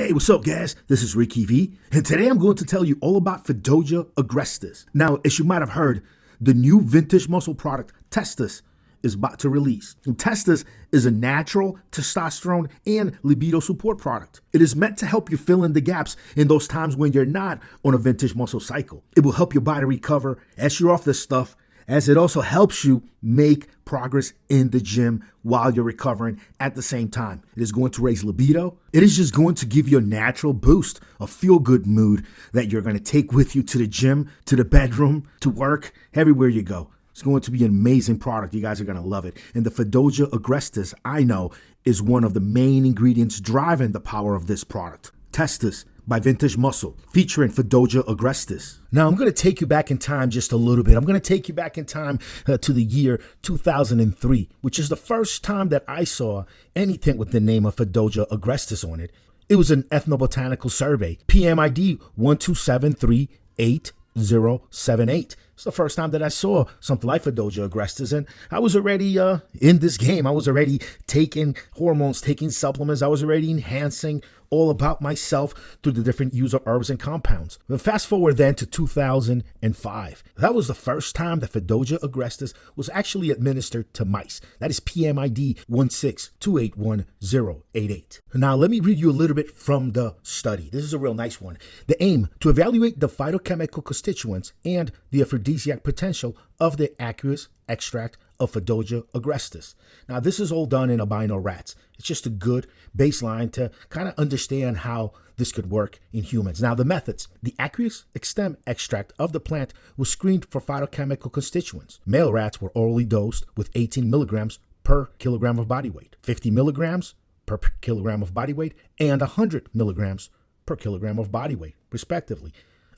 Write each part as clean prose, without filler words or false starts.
Hey, what's up, guys? This is Ricky V, and today I'm going to tell you all about Fadogia Agrestis. Now, as you might have heard, the new vintage muscle product, Testis, is about to release. And Testis is a natural testosterone and libido support product. It is meant to help you fill in the gaps in those times when you're not on a vintage muscle cycle. It will help your body recover as you're off this stuff, as it also helps you make progress in the gym while you're recovering at the same time. It is going to raise libido. It is just going to give you a natural boost, a feel-good mood that you're going to take with you to the gym, to the bedroom, to work, everywhere you go. It's going to be an amazing product. You guys are going to love it. And the Fadogia Agrestis, I know, is one of the main ingredients driving the power of this product. Testis by Vintage Muscle, featuring Fadogia Agrestis. Now, I'm going to take you back in time just a little bit. I'm going to take you back in time to the year 2003, which is the first time that I saw anything with the name of Fadogia Agrestis on it. It was an ethnobotanical survey, PMID 127388078. It's the first time that I saw something like Fadogia Agrestis, and I was already in this game. I was already taking hormones, taking supplements. I was already enhancing all about myself through the different use of herbs and compounds. But fast forward then to 2005. That was the first time that Fadogia Agrestis was actually administered to mice. That is PMID 162811088. Now, let me read you a little bit from the study. This is a real nice one. The aim to evaluate the phytochemical constituents and the aphrodisiac potential of the aqueous extract of Fadogia Agrestis. Now, this is all done in albino rats. It's just a good baseline to kind of understand how this could work in humans. Now, the methods. The aqueous stem extract of the plant was screened for phytochemical constituents. Male rats were orally dosed with 18 milligrams per kilogram of body weight, 50 milligrams per kilogram of body weight, and 100 milligrams per kilogram of body weight, respectively,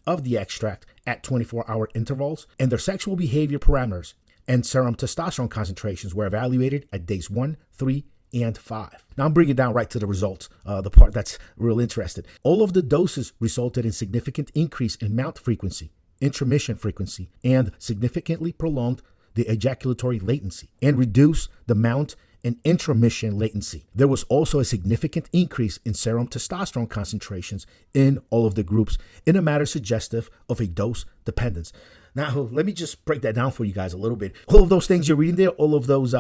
of the extract at 24-hour intervals, and their sexual behavior parameters and serum testosterone concentrations were evaluated at days 1, 3, and 5. Now I'm bringing it down right to the results, the part that's real interesting. All of the doses resulted in significant increase in mount frequency, intromission frequency, and significantly prolonged the ejaculatory latency and reduced the mount and intromission latency. There was also a significant increase in serum testosterone concentrations in all of the groups in a manner suggestive of a dose dependence. Now, let me just break that down for you guys a little bit. All of those things you're reading there, all of those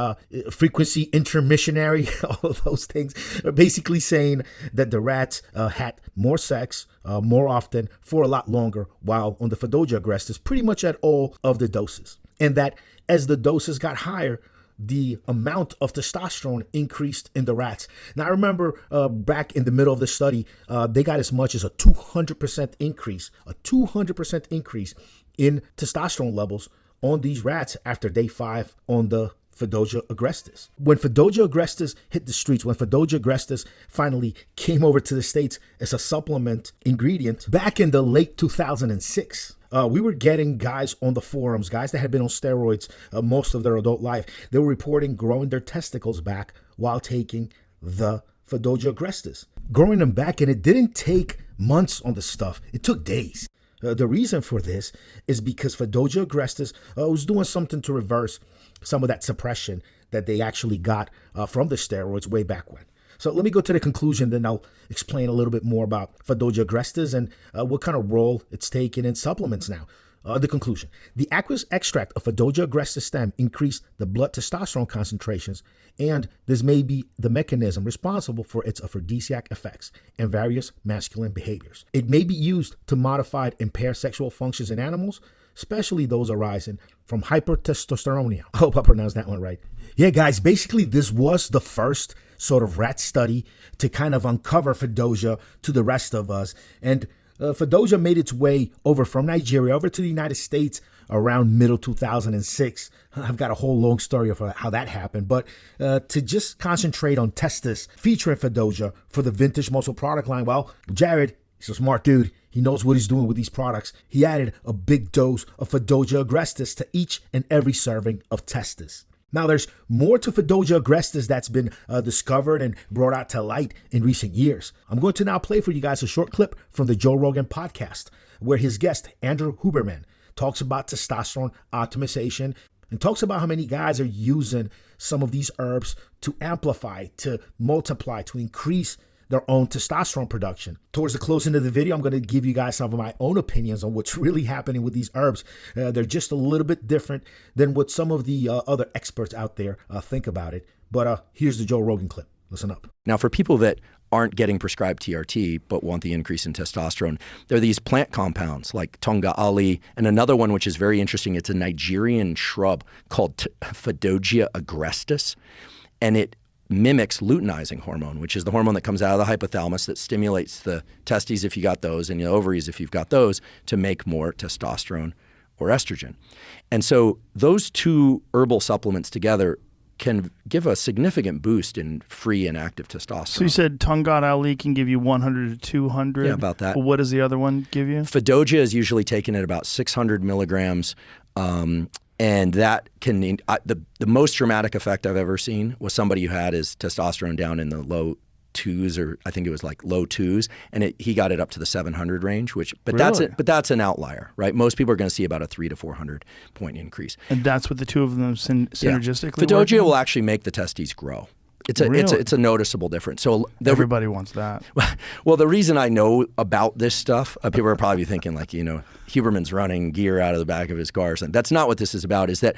frequency, intermissionary, all of those things are basically saying that the rats had more sex more often for a lot longer, while on the Fadogia Agrestis, pretty much at all of the doses. And that as the doses got higher, the amount of testosterone increased in the rats. Now, I remember back in the middle of the study, they got as much as a 200% increase, in testosterone levels on these rats after day 5 on the Fadogia Agrestis. When Fadogia Agrestis hit the streets, when Fadogia Agrestis finally came over to the States as a supplement ingredient back in the late 2006, we were getting guys on the forums, guys that had been on steroids most of their adult life. They were reporting growing their testicles back while taking the Fadogia Agrestis. Growing them back, and it didn't take months on the stuff. It took days. The reason for this is because Fadogia Agrestis was doing something to reverse some of that suppression that they actually got from the steroids way back when. So let me go to the conclusion, then I'll explain a little bit more about Fadogia Agrestis and what kind of role it's taken in supplements now. The conclusion. The aqueous extract of Fadogia Agrestis stem increased the blood testosterone concentrations, and this may be the mechanism responsible for its aphrodisiac effects and various masculine behaviors. It may be used to modify and impair sexual functions in animals, especially those arising from hypertestosteronemia. I hope I pronounced that one right. Yeah, guys, basically this was the first sort of rat study to kind of uncover Fadogia to the rest of us. And Fadogia made its way over from Nigeria over to the United States around middle 2006. I've got a whole long story of how that happened, but to just concentrate on Testis featuring Fadogia for the Vintage Muscle product line, well, Jared, he's a smart dude. He knows what he's doing with these products. He added a big dose of Fadogia Agrestis to each and every serving of Testis. Now, there's more to Fadogia Agrestis that's been discovered and brought out to light in recent years. I'm going to now play for you guys a short clip from the Joe Rogan podcast, where his guest, Andrew Huberman, talks about testosterone optimization and talks about how many guys are using some of these herbs to amplify, to multiply, to increase their own testosterone production. Towards the closing of the video, I'm going to give you guys some of my own opinions on what's really happening with these herbs. They're just a little bit different than what some of the other experts out there think about it. But here's the Joe Rogan clip. Listen up. Now, for people that aren't getting prescribed TRT but want the increase in testosterone, there are these plant compounds like tonga ali and another one which is very interesting. It's a Nigerian shrub called Fadogia agrestis, and it mimics luteinizing hormone, which is the hormone that comes out of the hypothalamus that stimulates the testes if you got those and the ovaries if you've got those to make more testosterone or estrogen. And so those two herbal supplements together can give a significant boost in free and active testosterone. So you said Tongat Ali can give you 100 to 200? Yeah, about that. Well, what does the other one give you? Fadogia is usually taken at about 600 milligrams, and that can, the most dramatic effect I've ever seen was somebody who had his testosterone down in the low twos, or I think it was like low twos, and he got it up to the 700 range, but Really? that's an outlier, right? Most people are going to see about a 300 to 400 point increase. And that's what the two of them synergistically Fadogia working? will actually make the testes grow. It's Really? a noticeable difference. So Everybody wants that. Well, the reason I know about this stuff, people are probably thinking like, Huberman's running gear out of the back of his car. And that's not what this is about. Is that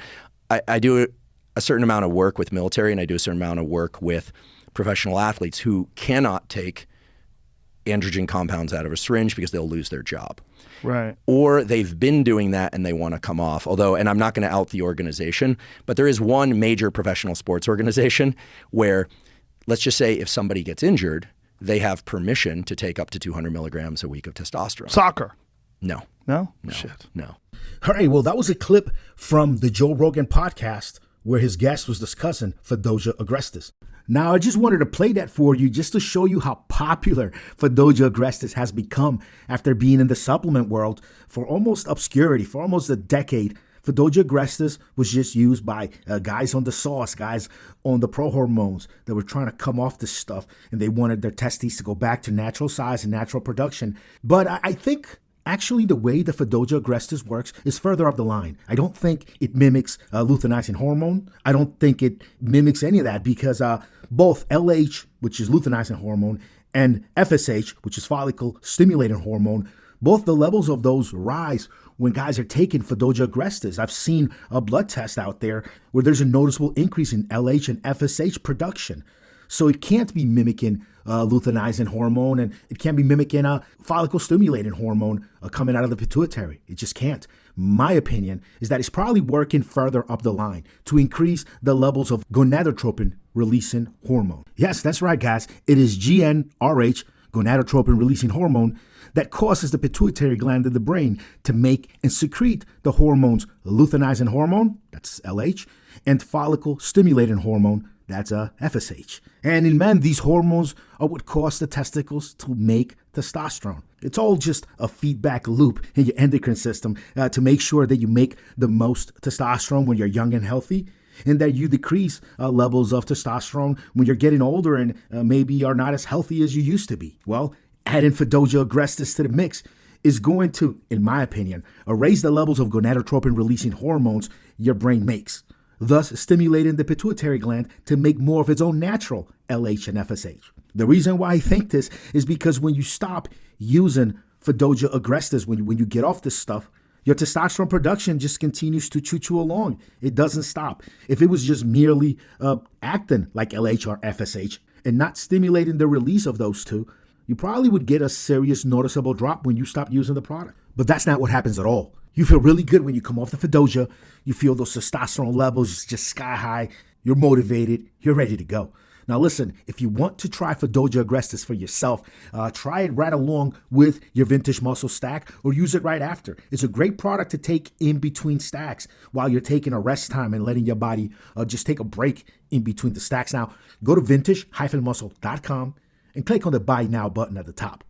I do a certain amount of work with military, and I do a certain amount of work with professional athletes who cannot take androgen compounds out of a syringe because they'll lose their job. Right. Or they've been doing that and they want to come off. Although, and I'm not going to out the organization, but there is one major professional sports organization where, let's just say if somebody gets injured, they have permission to take up to 200 milligrams a week of testosterone. Soccer? No. No? No. Shit. No. All right, well, that was a clip from the Joe Rogan podcast where his guest was discussing Fadogia agrestis. Now, I just wanted to play that for you just to show you how popular Fadogia agrestis has become after being in the supplement world for almost obscurity, for almost a decade. Fadogia agrestis was just used by guys on the sauce, guys on the pro hormones that were trying to come off this stuff, and they wanted their testes to go back to natural size and natural production. But I think actually the way the Fadogia agrestis works is further up the line. I don't think it mimics luteinizing hormone. I don't think it mimics any of that because both LH, which is luteinizing hormone, and FSH, which is follicle stimulating hormone, both the levels of those rise when guys are taking Fadogia agrestis. I've seen a blood test out there where there's a noticeable increase in LH and FSH production. So it can't be mimicking luteinizing hormone, and it can't be mimicking follicle stimulating hormone coming out of the pituitary. It just can't. My opinion is that it's probably working further up the line to increase the levels of gonadotropin releasing hormone. Yes, that's right, guys. It is GnRH, gonadotropin releasing hormone, that causes the pituitary gland in the brain to make and secrete the hormones luteinizing hormone, that's LH, and follicle stimulating hormone, that's FSH. And in men, these hormones are what cause the testicles to make testosterone. It's all just a feedback loop in your endocrine system to make sure that you make the most testosterone when you're young and healthy, and that you decrease levels of testosterone when you're getting older and maybe are not as healthy as you used to be. Well, adding Fadogia agrestis to the mix is going to, in my opinion, raise the levels of gonadotropin releasing hormones your brain makes, thus stimulating the pituitary gland to make more of its own natural LH and FSH. The reason why I think this is because when you stop using Fadogia agrestis, when you get off this stuff, your testosterone production just continues to choo-choo along. It doesn't stop. If it was just merely acting like LH or FSH and not stimulating the release of those two, you probably would get a serious noticeable drop when you stop using the product. But that's not what happens at all. You feel really good when you come off the Fadogia. You feel those testosterone levels just sky high. You're motivated. You're ready to go. Now listen, if you want to try Fadogia agrestis for yourself, try it right along with your vintage muscle stack or use it right after. It's a great product to take in between stacks while you're taking a rest time and letting your body just take a break in between the stacks. Now, go to vintage-muscle.com and click on the Buy Now button at the top.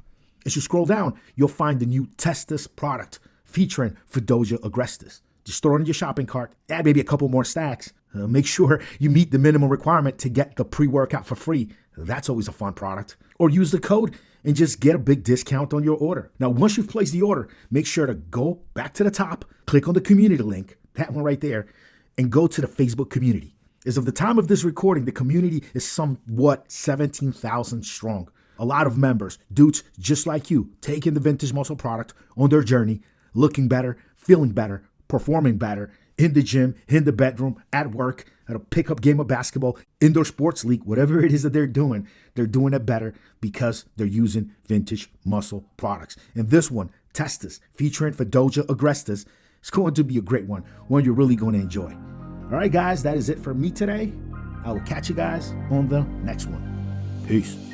As you scroll down, you'll find the new Testis product featuring Fadogia agrestis. Just throw it in your shopping cart, add maybe a couple more stacks. Make sure you meet the minimum requirement to get the pre-workout for free. That's always a fun product. Or use the code and just get a big discount on your order. Now, once you've placed the order, make sure to go back to the top, click on the community link, that one right there, and go to the Facebook community. As of the time of this recording, the community is somewhat 17,000 strong. a lot of members, dudes just like you, taking the Vintage Muscle product on their journey, looking better, feeling better, performing better in the gym, in the bedroom, at work, at a pickup game of basketball, indoor sports league, whatever it is that they're doing it better because they're using Vintage Muscle products. And this one, Testis, featuring Fadogia Agrestis, is going to be a great one you're really going to enjoy. All right, guys, that is it for me today. I will catch you guys on the next one. Peace.